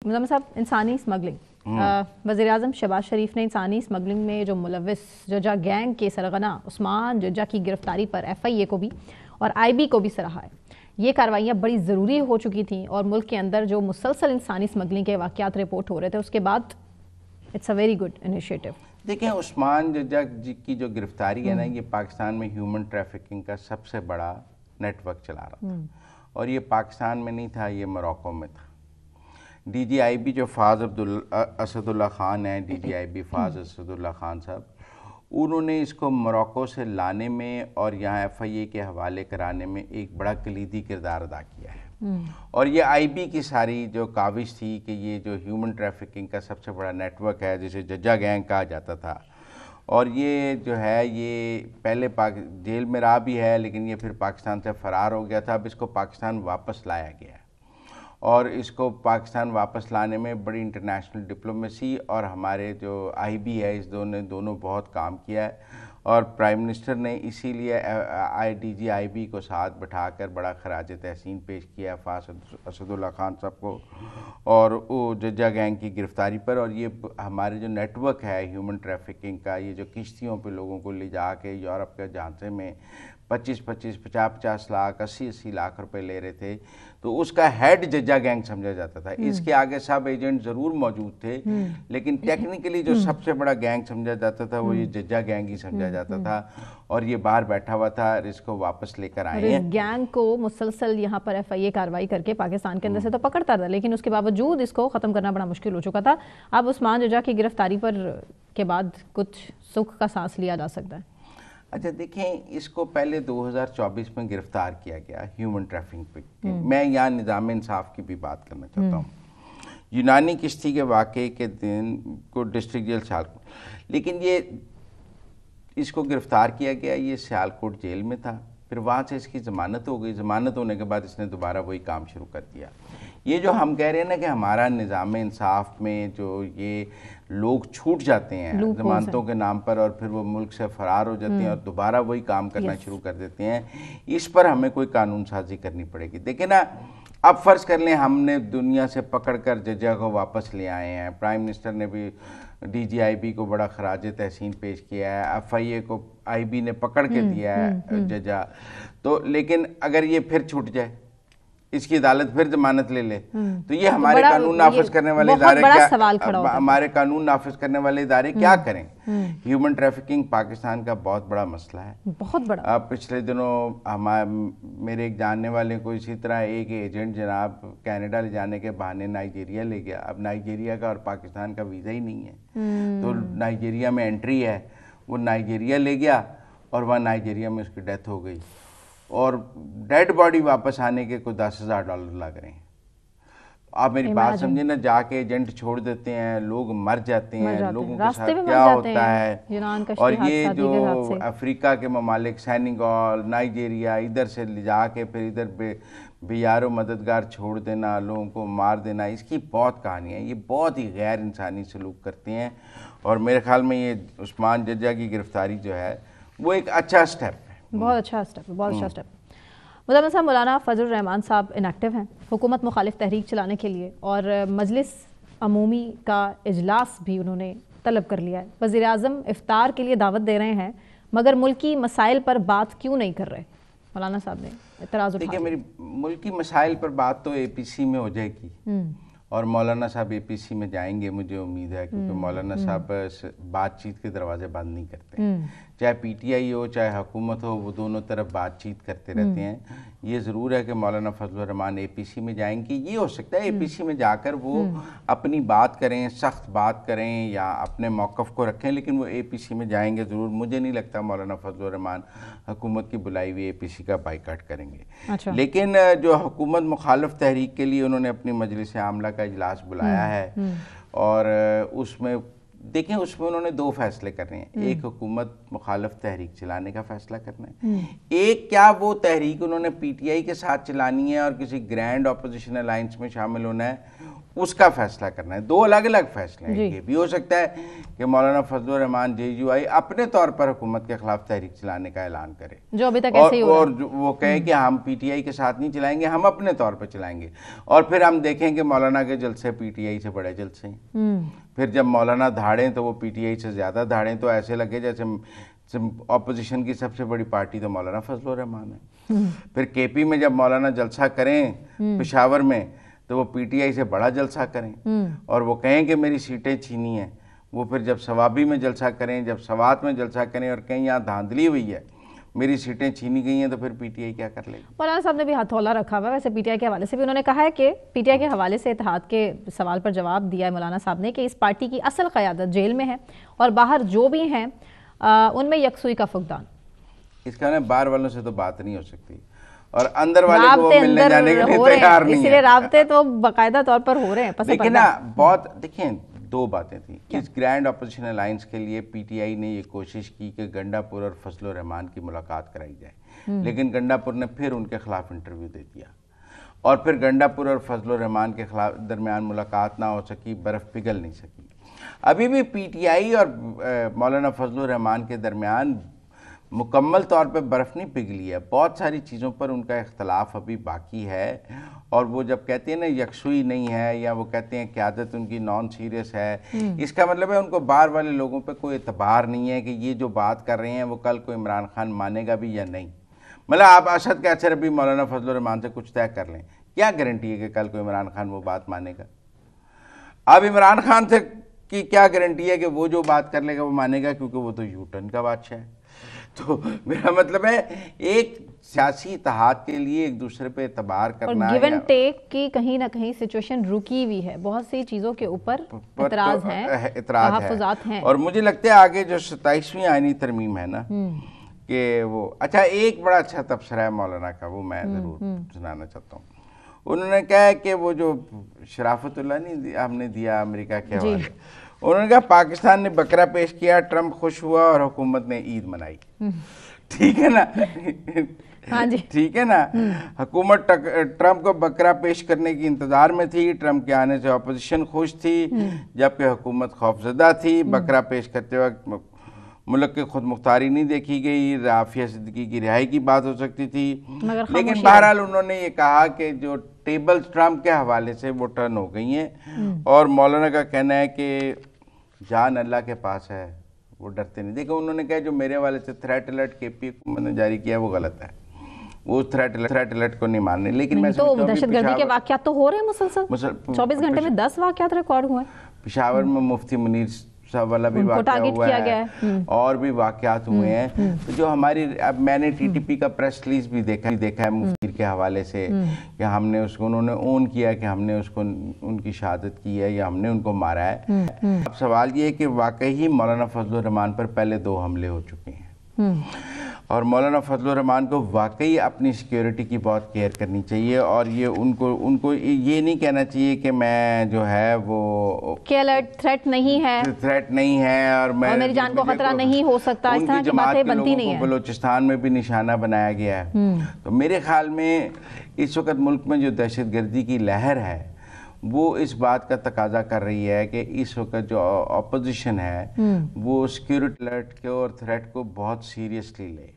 مزمل صاحب، انسانی اسمگلنگ، وزیراعظم شہباز شریف نے انسانی اسمگلنگ میں جو ملوث ججا گینگ کے سرغنہ عثمان ججا کی گرفتاری پر FIA کو بھی اور IB کو بھی سراہا ہے. یہ کارروائیاں بڑی ضروری ہو چکی تھیں اور ملک کے اندر جو مسلسل انسانی اسمگلنگ کے واقعات رپورٹ ہو رہے تھے اس کے بعد it's a very good initiative. دیکھیں، عثمان ججا کی جو گرفتاری ہے نا، یہ پاکستان میں ہیومن ٹریفکنگ کا سب سے بڑا نیٹ ورک چلا رہا تھا، اور یہ پاکستان میں نہیں تھا، یہ موراکو میں تھا. DGIB جو فاض اسد اللہ خان ہیں، DGIB فاض اسد اللہ خان صاحب، انہوں نے اس کو موراکو سے لانے میں اور یہاں FIA کے حوالے کرانے میں ایک بڑا کلیدی کردار ادا کیا ہے. اور یہ IB کی ساری جو کاوش تھی کہ یہ جو ہیومن ٹریفکنگ کا سب سے بڑا نیٹ ورک ہے، جسے ججا گینگ کہا جاتا تھا، اور یہ جو ہے یہ پہلے جیل میں رہا بھی ہے، لیکن یہ پھر پاکستان سے فرار ہو گیا تھا. اب اس کو پاکستان واپس لایا گیا ہے، اور اس کو پاکستان واپس لانے میں بڑی انٹرنیشنل ڈپلومیسی اور ہمارے جو IB ہے اس دونوں بہت کام کیا ہے. اور پرائم منسٹر نے اسی لیے DGIB کو ساتھ بٹھا کر بڑا خراج تحسین پیش کیا فاض اسد اللہ خان صاحب کو اور وہ ججا گینگ کی گرفتاری پر. اور یہ ہمارے جو نیٹ ورک ہے ہیومن ٹریفکنگ کا، یہ جو کشتیوں پہ لوگوں کو لے جا کے یورپ کے جھانسے میں 50 لاکھ 80 لاکھ روپے لے رہے تھے، تو اس کا ہیڈ ججا گینگ سمجھا جاتا تھا. اس کے آگے سب ایجنٹ ضرور موجود تھے، لیکن ٹیکنیکلی جو سب سے بڑا گینگ سمجھا جاتا تھا وہ یہ ججا گینگ ہی سمجھا جاتا تھا، اور یہ باہر بیٹھا ہوا تھا اور اس کو واپس لے کر آئے ہیں. اس گینگ کو مسلسل یہاں پر FIA کارروائی کر کے پاکستان کے اندر سے تو پکڑتا تھا، لیکن اس کے باوجود اس کو ختم کرنا بڑا مشکل ہو چکا تھا. اب عثمان ججا کی گرفتاری پر کے بعد کچھ سکھ کا سانس لیا جا سکتا ہے. اچھا دیکھیں، اس کو پہلے 2024 میں گرفتار کیا گیا ہیومن ٹریفکنگ پہ. میں یہاں نظام انصاف کی بھی بات کرنا چاہتا ہوں. یونانی کشتی کے واقعے کے دن کو ڈسٹرکٹ جیل سیالکوٹ، لیکن یہ اس کو گرفتار کیا گیا، یہ سیالکوٹ جیل میں تھا. پھر وہاں سے اس کی ضمانت ہو گئی. ضمانت ہونے کے بعد اس نے دوبارہ وہی کام شروع کر دیا. یہ جو ہم کہہ رہے ہیں نا کہ ہمارا نظام انصاف میں جو یہ لوگ چھوٹ جاتے ہیں ضمانتوں کے نام پر اور پھر وہ ملک سے فرار ہو جاتے ہیں اور دوبارہ وہی کام کرنا شروع کر دیتے ہیں، اس پر ہمیں کوئی قانون سازی کرنی پڑے گی. دیکھیں نا، اب فرض کر لیں ہم نے دنیا سے پکڑ کر ججا کو واپس لے آئے ہیں، پرائم منسٹر نے بھی DGIB کو بڑا خراج تحسین پیش کیا ہے، FIA کو IB نے پکڑ کے دیا ہے ججا، تو لیکن اگر یہ پھر چھوٹ جائے، اس کی عدالت پھر ضمانت لے لے، تو یہ ہمارے قانون نافذ کرنے والے ادارے ہمارے قانون نافذ کرنے والے ادارے کیا کریں؟ ہیومن ٹریفکنگ پاکستان کا بہت بڑا مسئلہ ہے، بہت بڑا. پچھلے دنوں میرے ایک جاننے والے کو اسی طرح ایک ایجنٹ جناب کینیڈا لے جانے کے بہانے نائجیریا لے گیا. اب نائجیریا کا اور پاکستان کا ویزا ہی نہیں ہے، تو نائجیریا میں انٹری ہے، وہ نائجیریا لے گیا اور وہاں نائجیریا میں اس کی ڈیتھ ہو گئی، اور ڈیڈ باڈی واپس آنے کے کوئی $10,000 لگ رہے ہیں. آپ میری بات سمجھیں نا، جا کے ایجنٹ چھوڑ دیتے ہیں، لوگ مر جاتے ہیں، لوگوں کے ساتھ کیا ہوتا ہے. اور یہ جو افریقہ کے ممالک سینیگال، نائجیریا، ادھر سے لے جا کے پھر ادھر بے یار و مددگار چھوڑ دینا، لوگوں کو مار دینا، اس کی بہت کہانیاں ہیں. یہ بہت ہی غیر انسانی سلوک کرتے ہیں، اور میرے خیال میں یہ عثمان ججا کی گرفتاری جو ہے وہ ایک اچھا سٹیپ ہے. بہت اچھا سٹیپ ہے، بہت اچھا سٹیپ. مزمل صاحب، مولانا فضل الرحمان صاحب انیکٹیو ہیں حکومت مخالف تحریک چلانے کے لیے، اور مجلس عمومی کا اجلاس بھی انہوں نے طلب کر لیا ہے. وزیر اعظم افطار کے لیے دعوت دے رہے ہیں مگر ملکی مسائل پر بات کیوں نہیں کر رہے؟ مولانا صاحب نے اعتراض اٹھایا. دیکھیں، میری ملکی مسائل پر بات تو APC میں ہو جائے گی، اور مولانا صاحب APC میں جائیں گے مجھے امید ہے، کیونکہ مولانا صاحب بات چیت کے دروازے بند نہیں کرتے. چاہے PTI ہو چاہے حکومت ہو، وہ دونوں طرف بات چیت کرتے رہتے ہیں. یہ ضرور ہے کہ مولانا فضل الرحمان APC میں جائیں گے. یہ ہو سکتا ہے APC میں جا کر وہ اپنی بات کریں، سخت بات کریں یا اپنے موقف کو رکھیں، لیکن وہ APC میں جائیں گے ضرور. مجھے نہیں لگتا مولانا فضل الرحمان حکومت کی بلائی ہوئی APC کا بائیکاٹ کریں گے. لیکن جو حکومت مخالف تحریک کے لیے انہوں نے اپنی مجلس عاملہ کا اجلاس بلایا ہے، اور اس میں دیکھیں اس میں انہوں نے 2 فیصلے کرنے ہیں. ایک حکومت مخالف تحریک چلانے کا فیصلہ کرنا ہے. ایک کیا وہ تحریک انہوں نے پی ٹی آئی کے ساتھ چلانی ہے اور کسی گرینڈ اپوزیشن الائنس میں شامل ہونا ہے, اس کا فیصلہ کرنا ہے. 2 الگ الگ فیصلے ہیں. یہ بھی ہو سکتا ہے کہ مولانا فضل الرحمان JUI اپنے طور پر حکومت کے خلاف تحریک چلانے کا اعلان کرے, جو ابھی تک ایسے ہی ہو رہا ہے, اور وہ کہے کہ ہم پی ٹی آئی کے ساتھ نہیں چلائیں گے, ہم اپنے طور پر چلائیں گے. اور پھر ہم دیکھیں کہ مولانا کے جلسے پی ٹی آئی سے بڑے جلسے ہیں. پھر جب مولانا دھاڑیں تو وہ پی ٹی آئی سے زیادہ دھاڑیں, تو ایسے لگے جیسے اپوزیشن کی سب سے بڑی پارٹی تو مولانا فضل الرحمان ہے. پھر کے پی میں جب مولانا جلسہ کریں پشاور میں تو وہ پی ٹی آئی سے بڑا جلسہ کریں اور وہ کہیں کہ میری سیٹیں چھینی ہیں. وہ پھر جب ثوابی میں جلسہ کریں, جب سوات میں جلسہ کریں اور کہیں یہاں دھاندلی ہوئی ہے, میری سیٹیں چھینی گئی ہیں, تو پھر پی ٹی آئی کیا کر لے گی؟ مولانا صاحب نے بھی ہتھولا رکھا ہوا ہے ویسے پی ٹی آئی کے حوالے سے بھی. انہوں نے کہا ہے کہ پی ٹی آئی کے حوالے سے اتحاد کے سوال پر جواب دیا ہے مولانا صاحب نے کہ اس پارٹی کی اصل قیادت جیل میں ہے اور باہر جو بھی ہیں ان میں یکسوئی کا فقدان. اس کا باہر والوں سے تو بات نہیں ہو سکتی اور اندر والے کو ملنے جانے کے لیے تیار نہیں ہے. اسی لیے رابطے تو باقاعدہ طور پر ہو رہے ہیں. لیکن نا بہت دیکھیں 2 باتیں تھیں. اس گرینڈ اپوزیشن الائنس کے لیے پی ٹی آئی نے یہ کوشش کی کہ گنڈا پور اور فضل الرحمان کی ملاقات کرائی جائے, لیکن گنڈا پور نے پھر ان کے خلاف انٹرویو دے دیا اور پھر گنڈا پور اور فضل الرحمان کے خلاف درمیان ملاقات نہ ہو سکی, برف پگھل نہیں سکی. ابھی بھی پی ٹی آئی اور مولانا فضل الرحمان کے درمیان مکمل طور پہ برف نہیں پگھلی ہے. بہت ساری چیزوں پر ان کا اختلاف ابھی باقی ہے, اور وہ جب کہتے ہیں نا یکسوئی نہیں ہے, یا وہ کہتے ہیں قیادت ان کی نان سیریس ہے, اس کا مطلب ہے ان کو باہر والے لوگوں پہ کوئی اعتبار نہیں ہے کہ یہ جو بات کر رہے ہیں وہ کل کو عمران خان مانے گا بھی یا نہیں. مطلب آپ اسد کے اثر ابھی مولانا فضل الرحمان سے کچھ طے کر لیں, کیا گارنٹی ہے کہ کل کو عمران خان وہ بات مانے گا؟ اب عمران خان سے کی کیا گارنٹی ہے کہ وہ جو بات کر لے گا وہ مانے گا, کیونکہ وہ تو یو ٹرن کا بادشاہ ہے. تو میرا مطلب ہے ایک سیاسی اتحاد کے لیے ایک دوسرے پہ اعتبار کرنا اور گیو اینڈ ٹیک کی کہیں نہ کہیں سچویشن رکی ہوئی ہے. بہت سی چیزوں کے اوپر اعتراض ہیں, تحفظات ہیں. اور مجھے لگتا ہے آگے جو 27ویں آئینی ترمیم ہے نا کہ وہ اچھا ایک بڑا اچھا تبصرہ ہے مولانا کا, وہ میں ضرور سنانا چاہتا ہوں. انہوں نے کہا ہے کہ وہ جو شرافت اللہ نہیں ہم نے دیا امریکہ کے حوالے, انہوں نے کہا پاکستان نے بکرا پیش کیا, ٹرمپ خوش ہوا اور حکومت نے عید منائی. ٹھیک ہے نا, ٹھیک ہے نا. حکومت ٹرمپ کو بکرا پیش کرنے کی انتظار میں تھی, ٹرمپ کے آنے سے اپوزیشن خوش تھی, جبکہ حکومت خوفزدہ تھی. بکرا پیش کرتے وقت ملک کی خود مختاری نہیں دیکھی گئی, رافیہ صدیقی کی رہائی کی بات ہو سکتی تھی. لیکن بہرحال انہوں نے یہ کہا کہ جو ٹیبل ٹرمپ کے حوالے سے وہ ٹرن ہو گئی ہیں, اور مولانا کا کہنا ہے کہ جان اللہ کے پاس ہے, وہ ڈرتے نہیں. دیکھو انہوں نے کہا جو میرے والے سے تھریٹ الرٹ کے پی حکومت نے جاری کیا وہ غلط ہے, وہ تھریٹ الرٹ کو نہیں ماننے. لیکن میں تو دہشت گردی کے واقعات تو ہو رہے ہیں مسلسل, 24 گھنٹے میں 10 واقعات ریکارڈ ہوئے ہیں. پشاور میں مفتی منیر صاحب والا بھی واقعہ ہوا ہے, اور بھی واقعات ہوئے ہیں. جو ہماری اب میں نے ٹی ٹی پی کا پریس ریلیز بھی دیکھا ہے مفتی کے حوالے سے کہ ہم نے اس کو, انہوں نے اون کیا کہ ہم نے اس کو ان کی شہادت کی ہے یا ہم نے ان کو مارا ہے. اب سوال یہ ہے کہ واقعی مولانا فضل الرحمان پر پہلے 2 حملے ہو چکے ہیں, اور مولانا فضل الرحمان کو واقعی اپنی سیکیورٹی کی بہت کیئر کرنی چاہیے, اور یہ ان کو یہ نہیں کہنا چاہیے کہ میں جو ہے وہ تھریٹ نہیں ہے, تھریٹ نہیں ہے اور میری جان کو خطرہ نہیں ہو سکتا. اس طرح کی باتیں بنتی نہیں ہیں. بلوچستان میں بھی نشانہ بنایا گیا ہے. تو میرے خیال میں اس وقت ملک میں جو دہشت گردی کی لہر ہے وہ اس بات کا تقاضا کر رہی ہے کہ اس وقت جو اپوزیشن ہے وہ سیکیورٹی الرٹ کے اور تھریٹ کو بہت سیریسلی لے.